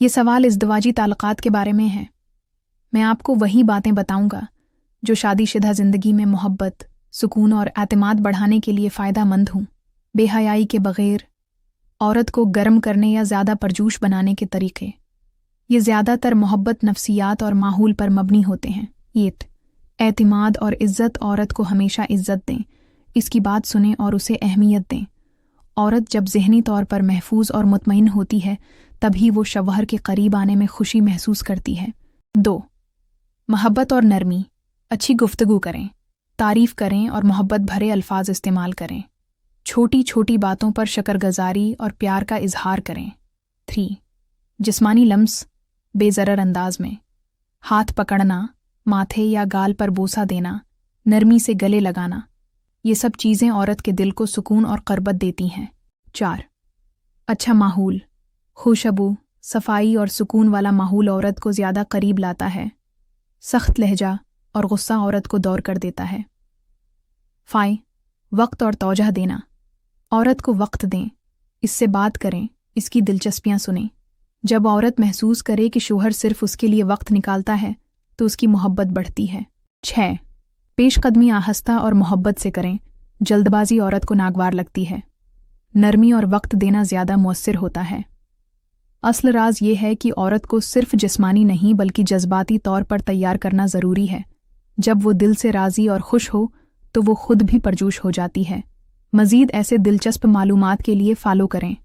ये सवाल इज़्दिवाजी ताल्लुकात के बारे में है। मैं आपको वही बातें बताऊंगा जो शादीशुदा ज़िंदगी में मोहब्बत, सुकून और एतमाद बढ़ाने के लिए फ़ायदेमंद हों। बेहयाई के बग़ैर औरत को गर्म करने या ज़्यादा परजोश बनाने के तरीक़े। ये ज़्यादातर मोहब्बत, नफ्सियात और माहौल पर मबनी होते हैं। एतमाद और इज़्ज़त। औरत को हमेशा इज़्ज़त दें, इसकी बात सुनें और उसे अहमियत दें। औरत जब ज़हनी तौर पर महफूज और मुतमईन होती है तभी वो शौहर के करीब आने में खुशी महसूस करती है। 2. मोहब्बत और नरमी। अच्छी गुफ्तगू करें, तारीफ़ करें और मोहब्बत भरे अल्फाज इस्तेमाल करें। छोटी छोटी बातों पर शुक्रगुज़ारी और प्यार का इजहार करें। 3. जिस्मानी लम्स बेज़रर अंदाज में। हाथ पकड़ना, माथे या गाल पर बोसा देना, नरमी से गले लगाना, ये सब चीज़ें औरत के दिल को सुकून और क़रबत देती हैं। 4. अच्छा माहौल। खुशबू, सफाई और सुकून वाला माहौल औरत को ज़्यादा करीब लाता है। सख्त लहजा और गुस्सा औरत को दौर कर देता है। 5. वक्त और तौजह देना। औरत को वक्त दें, इससे बात करें, इसकी दिलचस्पियाँ सुनें। जब औरत महसूस करे कि शौहर सिर्फ उसके लिए वक्त निकालता है तो उसकी मोहब्बत बढ़ती है। 6. पेशकदमी आहिस्ता और मोहब्बत से करें, जल्दबाजी औरत को नागवार लगती है। नरमी और वक्त देना ज़्यादा मुअस्सिर होता है। असल राज ये है कि औरत को सिर्फ जिस्मानी नहीं बल्कि जज्बाती तौर पर तैयार करना ज़रूरी है। जब वो दिल से राज़ी और खुश हो तो वो खुद भी परजोश हो जाती है। मज़ीद ऐसे दिलचस्प मालूमात के लिए फ़ॉलो करें।